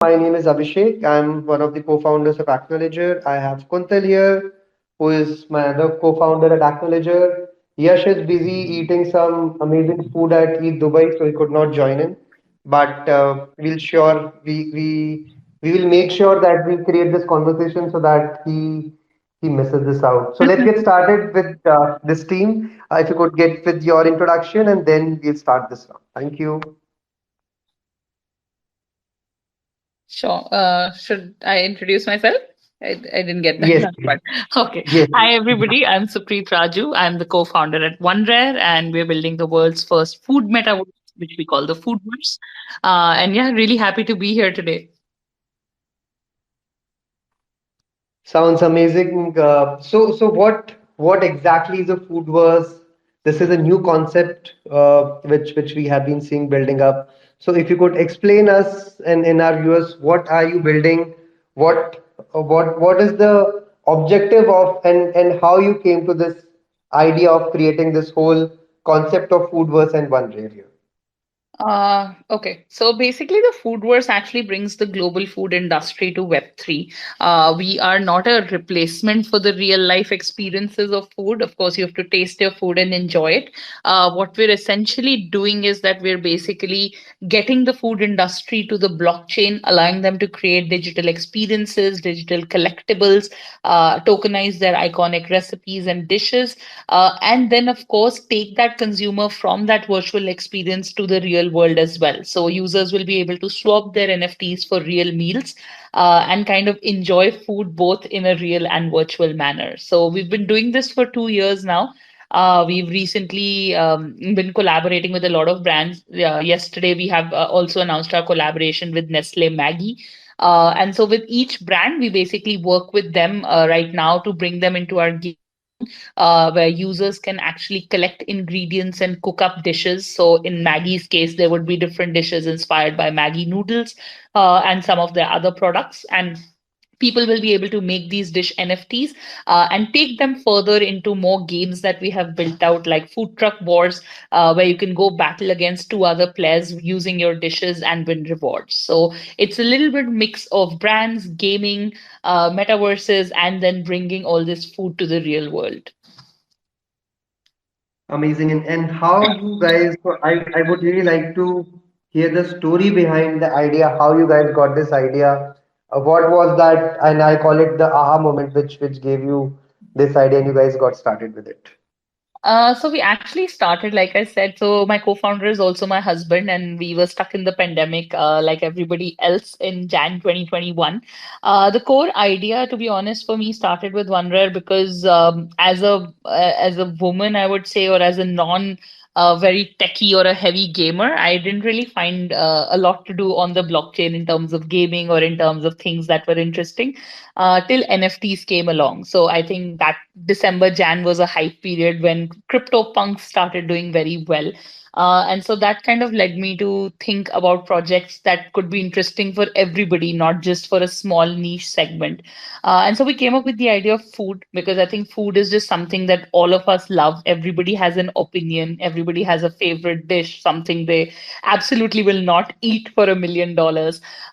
My name is Abhishek. I'm one of the co-founders of Acknowledger. I have Kuntal here, who is my other co-founder at Acknowledger. Yash is busy eating some amazing food at Eat Dubai, so he could not join in. But we'll sure we will make sure that we create this conversation so that he misses this out. So let's get started with this team. If you could get with your introduction, and then we'll start this round. Thank you. Sure. Should I introduce myself? I didn't get that Yes, last please. part. Okay. Yes. Hi, everybody. I'm Supreet Raju. I'm the co-founder at OneRare, and we're building the world's first food metaverse, which we call the Foodverse. And yeah, really happy to be here today. Sounds amazing. So what exactly is a food verse? This is a new concept which we have been seeing building up. So if you could explain us and in our viewers, what are you building? What is the objective of and how you came to this idea of creating this whole concept of food verse and one rare. Okay. So basically, the Foodverse actually brings the global food industry to Web3. We are not a replacement for the real life experiences of food. Of course, you have to taste your food and enjoy it. What we're essentially doing is that we're basically getting the food industry to the blockchain, allowing them to create digital experiences, digital collectibles, tokenize their iconic recipes and dishes, and then of course take that consumer from that virtual experience to the real world as well. So users will be able to swap their NFTs for real meals, and kind of enjoy food both in a real and virtual manner. So we've been doing this for 2 years now. We've recently been collaborating with a lot of brands. Yesterday, we have also announced our collaboration with Nestle Maggie. And so, with each brand, we basically work with them right now to bring them into our where users can actually collect ingredients and cook up dishes. So, in Maggie's case, there would be different dishes inspired by Maggie noodles and some of their other products. And people will be able to make these dish NFTs and take them further into more games that we have built out, like Food Truck Wars, where you can go battle against two other players using your dishes and win rewards. So it's a little bit mix of brands, gaming, metaverses, and then bringing all this food to the real world. Amazing. And how you guys, so I would really like to hear the story behind the idea, how you guys got this idea. What was that? And I call it the aha moment, which gave you this idea and you guys got started with it. So we actually started, like I said, so my co-founder is also my husband, and we were stuck in the pandemic, like everybody else in Jan 2021. The core idea, to be honest, for me started with OneRare because as a woman, I would say, or as a non very techie or a heavy gamer, I didn't really find a lot to do on the blockchain in terms of gaming or in terms of things that were interesting till NFTs came along. So I think that December, Jan was a hype period when crypto punks started doing very well. And so that kind of led me to think about projects that could be interesting for everybody, not just for a small niche segment. And so we came up with the idea of food because I think food is just something that all of us love. Everybody has an opinion, everybody has a favorite dish, something they absolutely will not eat for $1 million.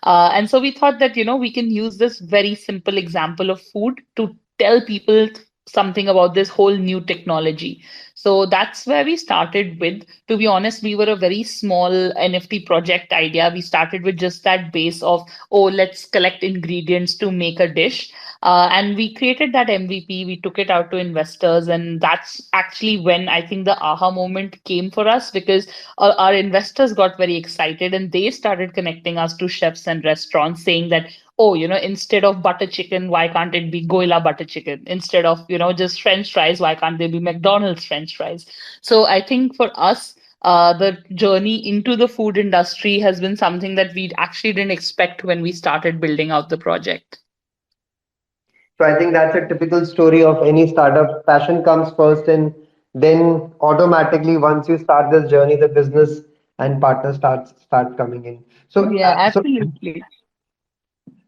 And so we thought that, we can use this very simple example of food to tell people something about this whole new technology. So that's where we started with. To be honest, we were a very small NFT project idea. We started with just that base of, oh, let's collect ingredients to make a dish. And we created that MVP, we took it out to investors, and that's actually when I think the aha moment came for us because our investors got very excited and they started connecting us to chefs and restaurants saying that, oh, instead of butter chicken, why can't it be Goila butter chicken? Instead of, just French fries, why can't they be McDonald's French fries? So I think for us, the journey into the food industry has been something that we actually didn't expect when we started building out the project. So I think that's a typical story of any startup. Passion comes first, and then automatically once you start this journey, the business and partners start coming in. So Yeah, absolutely.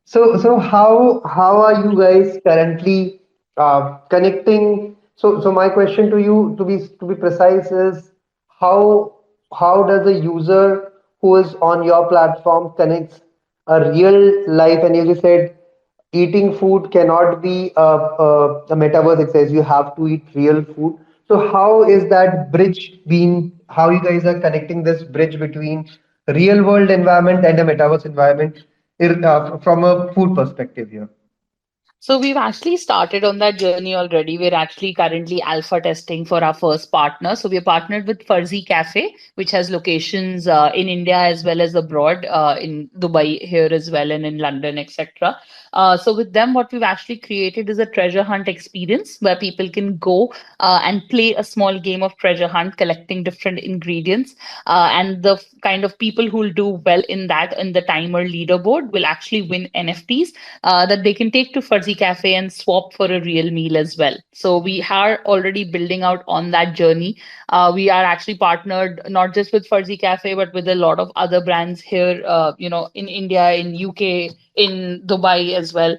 so how are you guys currently connecting? So my question to you, to be precise, is how how does a user who is on your platform connects a real life, and as you said, eating food cannot be a metaverse. It says you have to eat real food. So how is that bridge being? How you guys are connecting this bridge between real world environment and a metaverse environment from a food perspective here? So we've actually started on that journey already. We're actually currently alpha testing for our first partner. So we're partnered with Fuzzy Cafe, which has locations in India as well as abroad, in Dubai here as well and in London, etc. So with them, what we've actually created is a treasure hunt experience where people can go and play a small game of treasure hunt, collecting different ingredients. And the kind of people who will do well in that in the timer leaderboard will actually win NFTs that they can take to Fuzzy Cafe and swap for a real meal as well. So we are already building out on that journey. We are actually partnered not just with Fuzzy Cafe, but with a lot of other brands here, in India, in UK, in Dubai as well.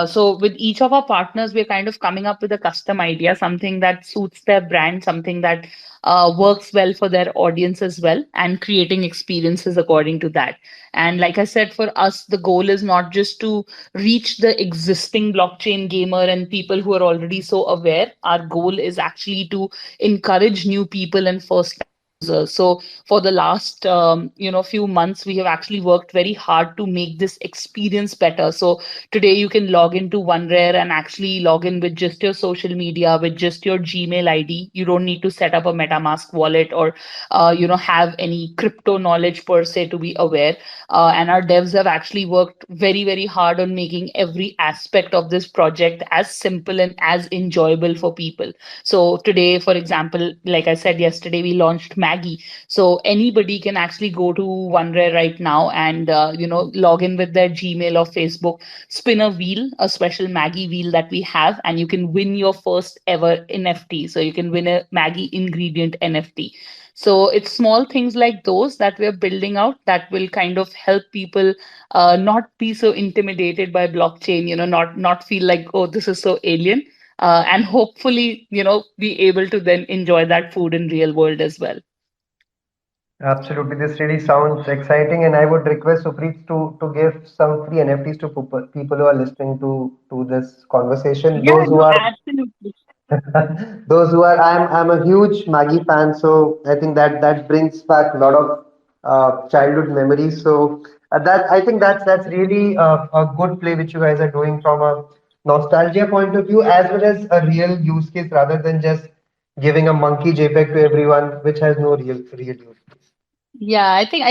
So with each of our partners, we're kind of coming up with a custom idea, something that suits their brand, something that works well for their audience as well, and creating experiences according to that. And like I said, for us, the goal is not just to reach the existing blockchain gamer and people who are already so aware. Our goal is actually to encourage new people and first time users. So for the last few months, we have actually worked very hard to make this experience better. So today you can log into OneRare and actually log in with just your social media, with just your Gmail ID. You don't need to set up a MetaMask wallet or have any crypto knowledge per se to be aware. And our devs have actually worked very, very hard on making every aspect of this project as simple and as enjoyable for people. So today, for example, like I said yesterday, we launched Maggie. So anybody can actually go to OneRare right now and log in with their Gmail or Facebook, spin a wheel, a special Maggie wheel that we have, and you can win your first ever NFT. So you can win a Maggie ingredient NFT. So it's small things like those that we're building out that will kind of help people not be so intimidated by blockchain, not feel like, oh, this is so alien. And hopefully, be able to then enjoy that food in real world as well. Absolutely, this really sounds exciting, and I would request Supreet to give some free NFTs to people who are listening to this conversation. Yeah, Those who no, are absolutely. those who are, I'm a huge Maggie fan, so I think that brings back a lot of childhood memories. So that I think that's really a good play which you guys are doing from a nostalgia point of view, as well as a real use case, rather than just giving a monkey JPEG to everyone, which has no real use case. Yeah, I think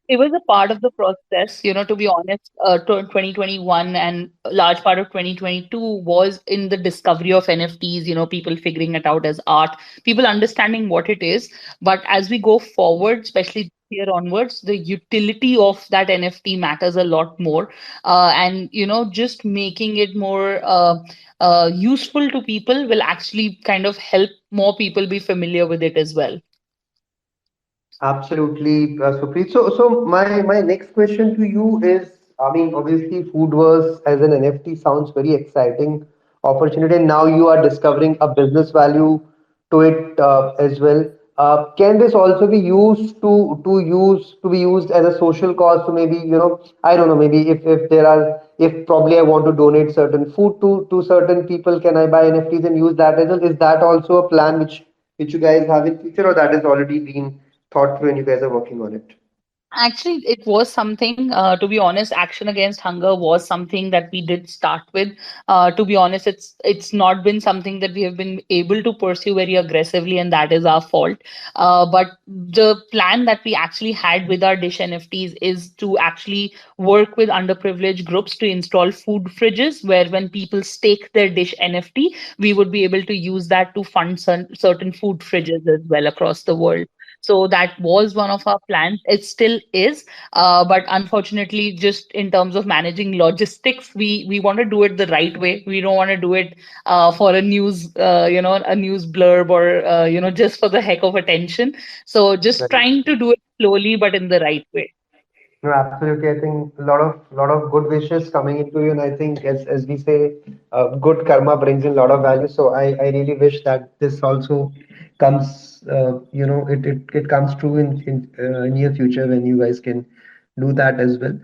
it was a part of the process, to be honest. 2021 and a large part of 2022 was in the discovery of NFTs, people figuring it out as art, people understanding what it is. But as we go forward, especially here onwards, the utility of that NFT matters a lot more. And just making it more useful to people will actually kind of help more people be familiar with it as well. Absolutely, Supreet. So my next question to you is, I mean, obviously, Foodverse as an NFT sounds very exciting opportunity, and now you are discovering a business value to it as well. Can this also be used to be used as a social cause? So maybe, I don't know, maybe if there are, if probably I want to donate certain food to certain people, can I buy NFTs and use that as well? Is that also a plan which you guys have in future, or that has already been thought through and you guys are working on it? Actually, it was something, to be honest, Action Against Hunger was something that we did start with. To be honest, it's not been something that we have been able to pursue very aggressively, and that is our fault. But the plan that we actually had with our dish NFTs is to actually work with underprivileged groups to install food fridges, where when people stake their dish NFT, we would be able to use that to fund certain food fridges as well across the world. So that was one of our plans. It still is, but unfortunately, just in terms of managing logistics, we want to do it the right way. We don't want to do it for a news blurb or just for the heck of attention. So just Right. trying to do it slowly, but in the right way. No, absolutely. I think a lot of good wishes coming into you, and I think as we say, good karma brings in a lot of value. So I really wish that this also comes, it comes true in near future when you guys can do that as well.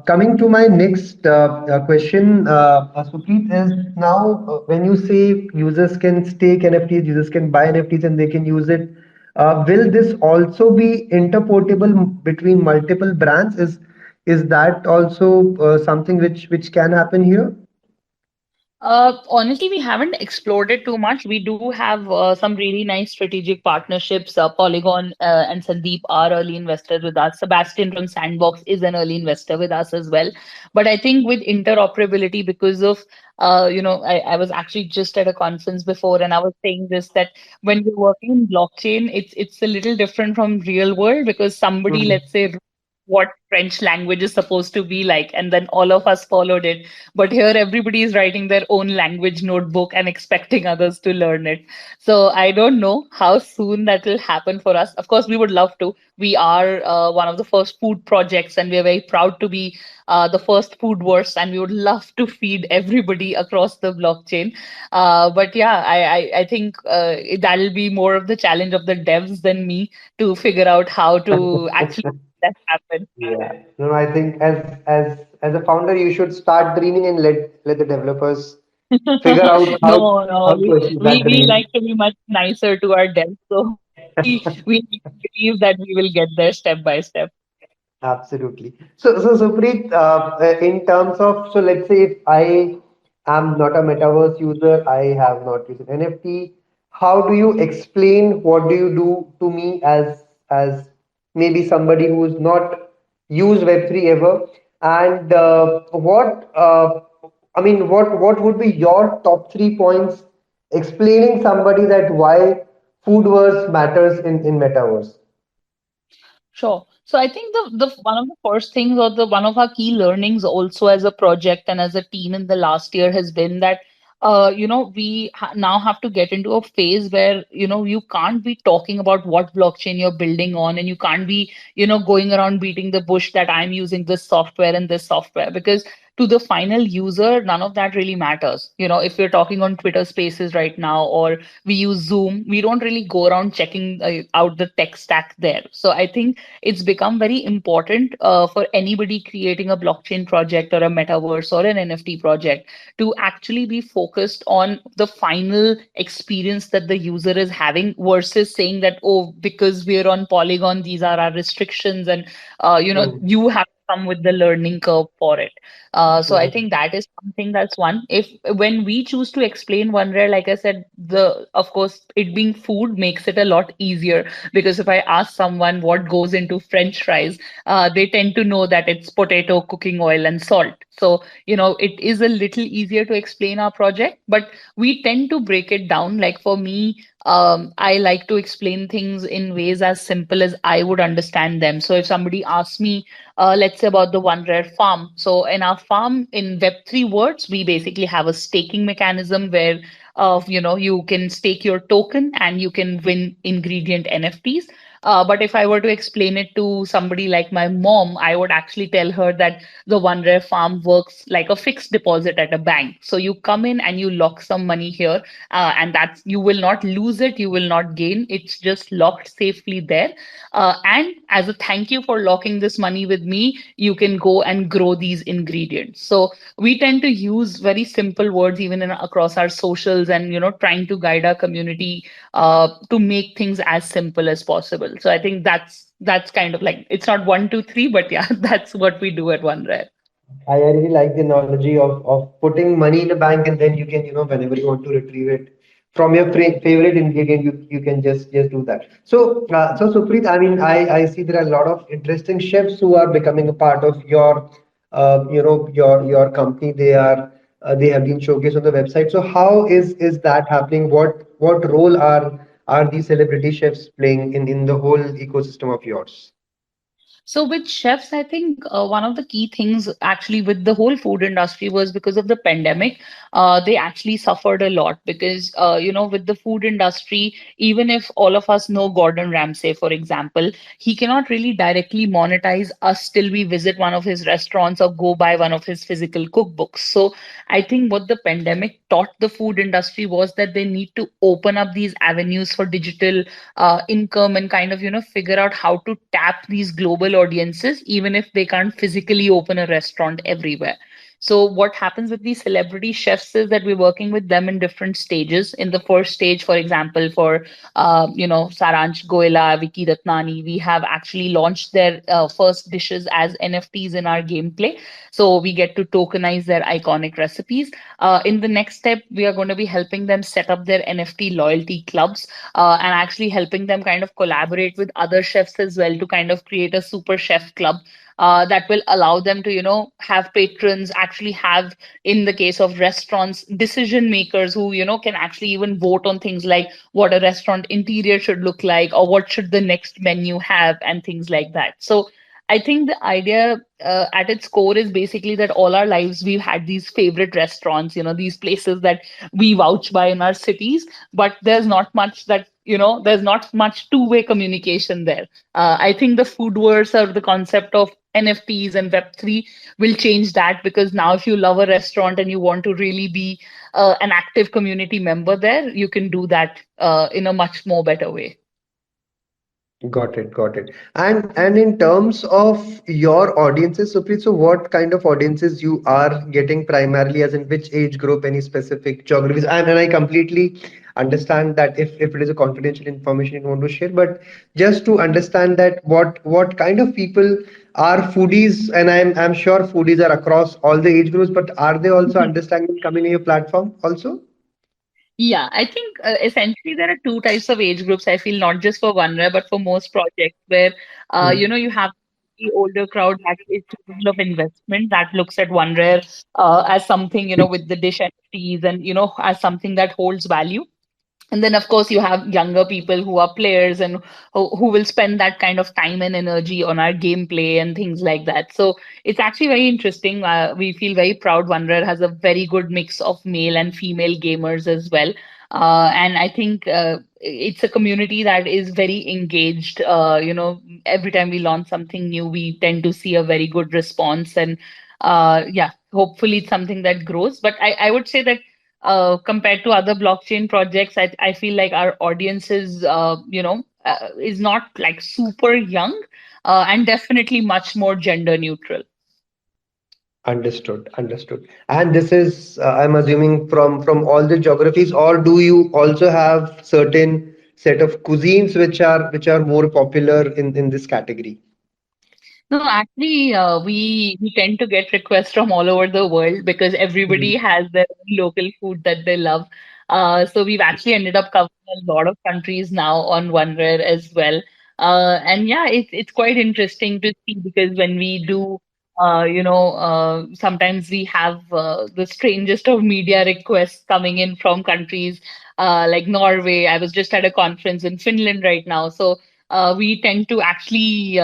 Coming to my next question, Supreet, is now when you say users can stake NFTs, users can buy NFTs and they can use it, will this also be interportable between multiple brands? Is that also something which can happen here? Honestly, we haven't explored it too much. We do have some really nice strategic partnerships. Polygon and Sandeep are early investors with us. Sebastian from Sandbox is an early investor with us as well. But I think with interoperability, because of I was actually just at a conference before, and I was saying this that when you're working in blockchain, it's a little different from real world because somebody, Mhm. let's say, what French language is supposed to be like, and then all of us followed it, but here everybody is writing their own language notebook and expecting others to learn it. So I don't know how soon that will happen for us. Of course, we would love to. We are one of the first food projects, and we are very proud to be the first Foodverse, and we would love to feed everybody across the blockchain. But yeah, I think that'll be more of the challenge of the devs than me to figure out how to actually make that happen. Yeah. No, I think as a founder, you should start dreaming and let the developers figure out No, no, how to achieve that we dream. like to be much nicer to our devs, so we need to believe that we will get there step by step. Absolutely. So Supreet, in terms of, so let's say if I am not a metaverse user, I have not used an NFT. How do you explain what do you do to me as maybe somebody who's not used Web3 ever? And what would be your top 3 points explaining somebody that why Foodverse matters in metaverse? Sure. So I think the one of the first things or the one of our key learnings also as a project and as a team in the last year has been that now have to get into a phase where you can't be talking about what blockchain you're building on, and you can't be going around beating the bush that I'm using this software and this software, because to the final user none of that really matters. If you're talking on Twitter Spaces right now, or we use Zoom, we don't really go around checking out the tech stack there. So I think it's become very important for anybody creating a blockchain project or a metaverse or an NFT project to actually be focused on the final experience that the user is having, versus saying that, oh, because we're on Polygon, these are our restrictions, and Hmm. you have to come with the learning curve for it. So I think that is something that's one. If when we choose to explain one rare, like I said, the of course it being food makes it a lot easier, because if I ask someone what goes into French fries, they tend to know that it's potato, cooking oil, and salt. So it is a little easier to explain our project, but we tend to break it down. Like for me, I like to explain things in ways as simple as I would understand them. So if somebody asks me, let's say about the One Rare farm. So in our farm, in Web3 words, we basically have a staking mechanism where you can stake your token and you can win ingredient NFTs. But if I were to explain it to somebody like my mom, I would actually tell her that the One Rare farm works like a fixed deposit at a bank. So you come in and you lock some money here, and that's, you will not lose it, you will not gain. It's just locked safely there. And as a thank you for locking this money with me, you can go and grow these ingredients. So we tend to use very simple words even across our socials, and trying to guide our community to make things as simple as possible. So I think that's kind of like, it's not one, two, three, but yeah, that's what we do at One Rare. I really like the analogy of putting money in a bank and then you can, whenever you want to retrieve it from your favorite ingredient, you can just do that. So Supreet, I mean, I see there are a lot of interesting chefs who are becoming a part of your, your company. They have been showcased on the website. So how is that happening? What role are these celebrity chefs playing in the whole ecosystem of yours? So with chefs, I think one of the key things actually with the whole food industry was because of the pandemic. They actually suffered a lot because with the food industry, even if all of us know Gordon Ramsay, for example, he cannot really directly monetize us till we visit one of his restaurants or go buy one of his physical cookbooks. So I think what the pandemic taught the food industry was that they need to open up these avenues for digital income and kind of, figure out how to tap these global audiences, even if they can't physically open a restaurant everywhere. So what happens with these celebrity chefs is that we're working with them in different stages. In the first stage, for example, for Saransh Goela, Vicky Ratnani, we have actually launched their first dishes as NFTs in our gameplay. So we get to tokenize their iconic recipes. In the next step, we are going to be helping them set up their NFT loyalty clubs and actually helping them kind of collaborate with other chefs as well to kind of create a super chef club that will allow them to, have patrons, actually have, in the case of restaurants, decision makers who, can actually even vote on things like what a restaurant interior should look like or what should the next menu have and things like that. So I think the idea at its core is basically that all our lives we've had these favorite restaurants, these places that we vouch by in our cities, but there's not much two-way communication there. I think the Foodverse or the concept of NFTs and Web3 will change that, because now if you love a restaurant and you want to really be an active community member there, you can do that in a much more better way. Got it, got it. And in terms of your audiences, Supreet, so what kind of audiences you are getting primarily, as in which age group, any specific geographies? And I completely understand that if it is a confidential information you want to share, but just to understand that what kind of people are foodies, and I'm sure foodies are across all the age groups, but are they also understanding coming in your platform also? Yeah, I think essentially there are two types of age groups. I feel not just for OneRare, but for most projects where you have the older crowd that is capable of investment, that looks at OneRare as something, with the dish NFTs and as something that holds value. And then, of course, you have younger people who are players and who will spend that kind of time and energy on our gameplay and things like that. So it's actually very interesting. We feel very proud. Wanderer has a very good mix of male and female gamers as well. And I think it's a community that is very engaged. Every time we launch something new, we tend to see a very good response. And yeah, hopefully it's something that grows. But I would say that compared to other blockchain projects, I feel like our audience is not like super young and definitely much more gender neutral. Understood, understood. And this is, I'm assuming, from all the geographies, or do you also have certain set of cuisines which are more popular in this category? No, actually, we tend to get requests from all over the world because everybody Mhm. has their own local food that they love. So we've actually ended up covering a lot of countries now on OneRare as well. And yeah, it's quite interesting to see because when we do, sometimes we have the strangest of media requests coming in from countries like Norway. I was just at a conference in Finland right now, so we tend to actually,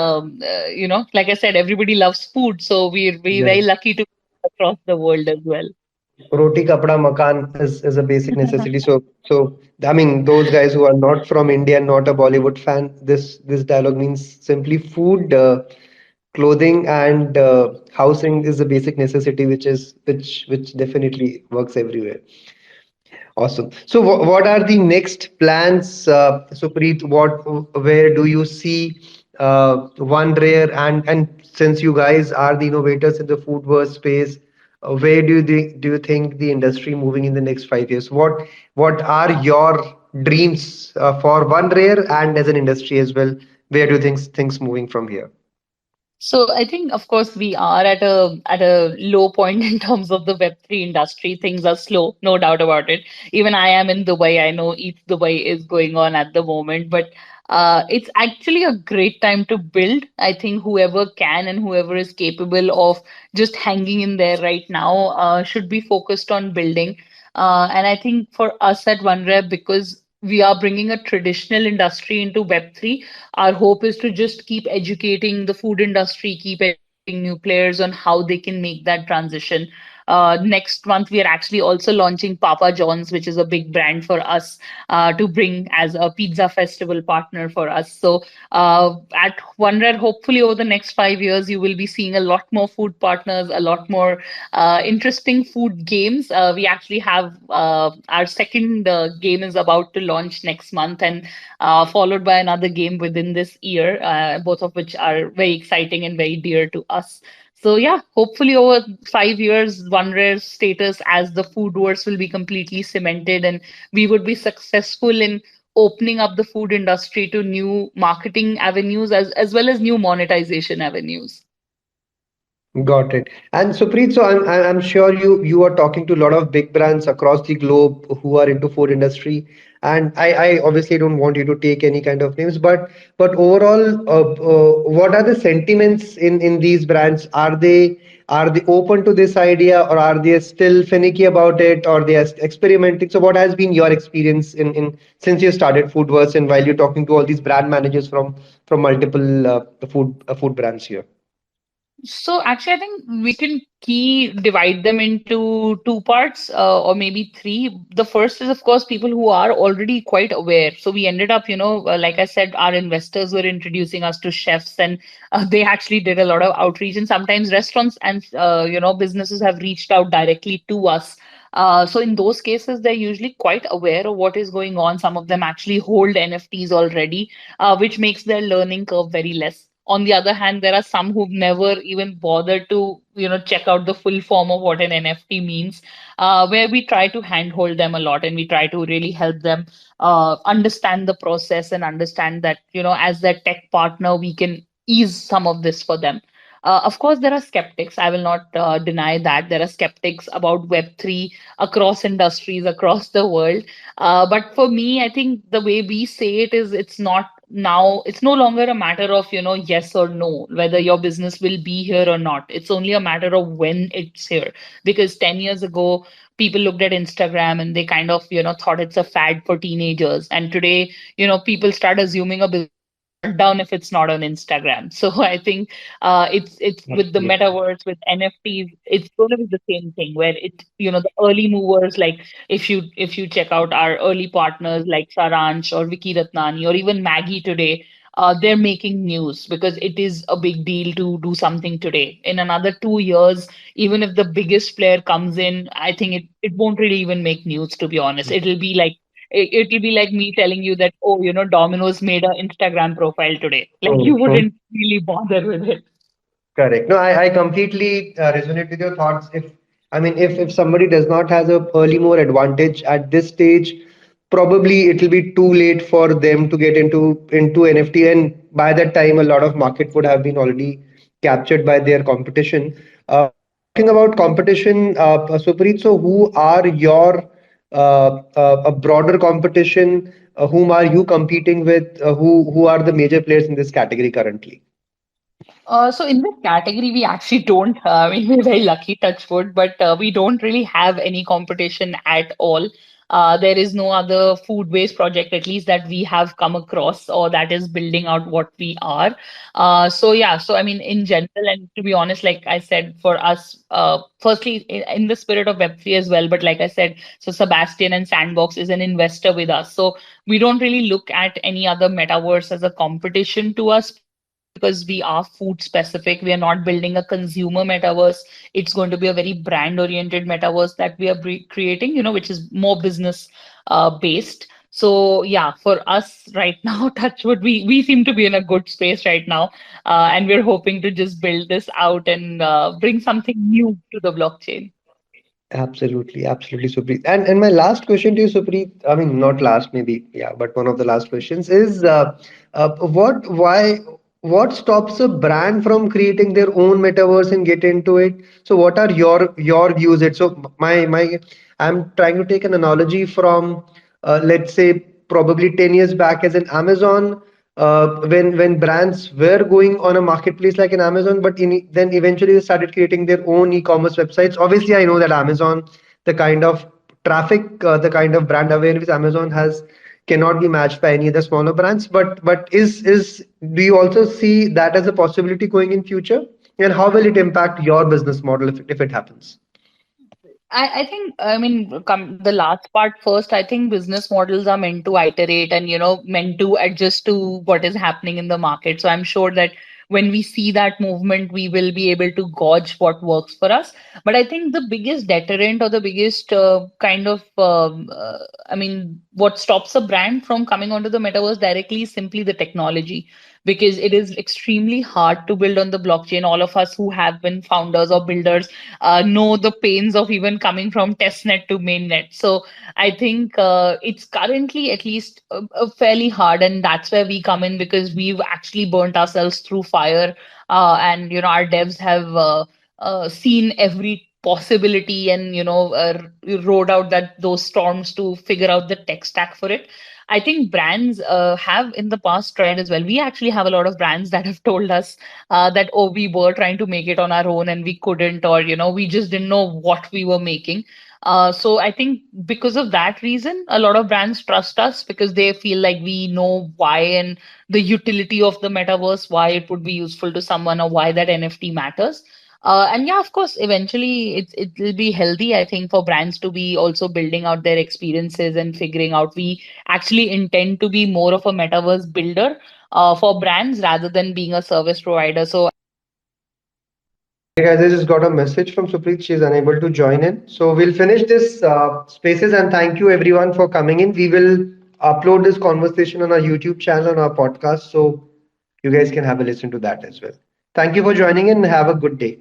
like I said, everybody loves food, so we're very Yes. lucky to be across the world as well. Roti kapda makan is a basic necessity. So I mean, those guys who are not from India, not a Bollywood fan, this dialogue means simply food, clothing, and housing is a basic necessity, which definitely works everywhere. Awesome. So, what are the next plans, Supreet? Where do you see One Rare, and since you guys are the innovators in the foodverse space, where do you think the industry moving in the next 5 years? What are your dreams for One Rare and as an industry as well? Where do you think things moving from here? So I think, of course, we are at a low point in terms of the Web3 industry. Things are slow, no doubt about it. Even I am in Dubai. I know Eats Dubai is going on at the moment, but it's actually a great time to build. I think whoever can and whoever is capable of just hanging in there right now should be focused on building. And I think for us at OneRep, because we are bringing a traditional industry into Web3, our hope is to just keep educating the food industry, keep educating new players on how they can make that transition. Next month, we are actually also launching Papa John's, which is a big brand for us, to bring as a pizza festival partner for us. So at OneRare, hopefully over the next 5 years, you will be seeing a lot more food partners, a lot more interesting food games. We actually have our second game is about to launch next month, and followed by another game within this year, both of which are very exciting and very dear to us. So yeah, hopefully over 5 years, OneRare's status as the food wars will be completely cemented, and we would be successful in opening up the food industry to new marketing avenues as well as new monetization avenues. Got it. And Supreet, so I'm sure you are talking to a lot of big brands across the globe who are into food industry. And I obviously don't want you to take any kind of names, but overall, what are the sentiments in these brands? Are they open to this idea, or are they still finicky about it, or they are experimenting? So what has been your experience in since you started Foodverse, and while you're talking to all these brand managers from multiple food brands here? So actually, I think we can key divide them into two parts, or maybe three. The first is, of course, people who are already quite aware. So we ended up, like I said, our investors were introducing us to chefs, and they actually did a lot of outreach. And sometimes restaurants and businesses have reached out directly to us. So in those cases, they're usually quite aware of what is going on. Some of them actually hold NFTs already, which makes their learning curve very less. On the other hand, there are some who've never even bothered to, check out the full form of what an NFT means, where we try to handhold them a lot and we try to really help them understand the process and understand that, as their tech partner, we can ease some of this for them. Of course, there are skeptics. I will not deny that. There are skeptics about Web3 across industries, across the world. But for me, I think the way we say it is it's no longer a matter of, yes or no, whether your business will be here or not. It's only a matter of when it's here. Because 10 years ago, people looked at Instagram and they kind of, thought it's a fad for teenagers. And today, people start assuming a business will shut down if it's not on Instagram. So I think it's with the Absolutely. metaverse, with NFTs, it's going to be the same thing where the early movers, like if you check out our early partners like Saransh or Vicky Ratnani or even Maggie today, they're making news because it is a big deal to do something today. In another 2 years, even if the biggest player comes in, I think it won't really even make news, to be honest. It'll be like me telling you that, oh, Domino's made an Instagram profile today. Like you Mhm. wouldn't really bother with it. Correct. No, I completely resonate with your thoughts. If somebody does not has a early more advantage at this stage, probably it will be too late for them to get into NFT, and by that time, a lot of market would have been already captured by their competition. Talking about competition, Supreet, so who are your a broader competition? Whom are you competing with? Who are the major players in this category currently? So in this category, we actually don't. I mean, we're very lucky, touch wood, but we don't really have any competition at all. There is no other food-based project, at least that we have come across, or that is building out what we are. So yeah, so I mean, in general, and to be honest, like I said, for us, firstly, in the spirit of Web3 as well, but like I said, so Sebastian and Sandbox is an investor with us, so we don't really look at any other metaverse as a competition to us because we are food specific. We are not building a consumer metaverse. It's going to be a very brand oriented metaverse that we are creating, which is more business based. So yeah, for us right now, touchwood, we seem to be in a good space right now, and we're hoping to just build this out and bring something new to the blockchain. Absolutely, absolutely, Supreet. And my last question to you, Supreet, I mean not last, maybe, yeah, but one of the last questions is what stops a brand from creating their own metaverse and get into it? So what are your views? It so my I'm trying to take an analogy from let's say probably 10 years back as an Amazon, when brands were going on a marketplace like an Amazon, but then eventually they started creating their own e-commerce websites. Obviously, I know that Amazon, the kind of traffic, the kind of brand awareness Amazon has cannot be matched by any other smaller brands. But is do you also see that as a possibility going in future? And how will it impact your business model if it happens? I think, I mean, the last part first, I think business models are meant to iterate and, meant to adjust to what is happening in the market. So I'm sure that when we see that movement, we will be able to gauge what works for us. But I think the biggest deterrent or the biggest I mean, what stops a brand from coming onto the metaverse directly is simply the technology, because it is extremely hard to build on the blockchain. All of us who have been founders or builders know the pains of even coming from testnet to mainnet. So I think it's currently at least fairly hard, and that's where we come in, because we've actually burnt ourselves through fire, and our devs have seen every possibility, and rode out that those storms to figure out the tech stack for it. I think brands have in the past tried as well. We actually have a lot of brands that have told us that, oh, we were trying to make it on our own and we couldn't, or we just didn't know what we were making. So I think because of that reason, a lot of brands trust us, because they feel like we know why and the utility of the metaverse, why it would be useful to someone, or why that NFT matters. And yeah, of course, eventually it will be healthy, I think, for brands to be also building out their experiences and figuring out. We actually intend to be more of a metaverse builder for brands rather than being a service provider. So Hey guys, I just got a message from Supreet. She's unable to join in. So we'll finish this spaces, and thank you everyone for coming in. We will upload this conversation on our YouTube channel, on our podcast, so you guys can have a listen to that as well. Thank you for joining in. Have a good day.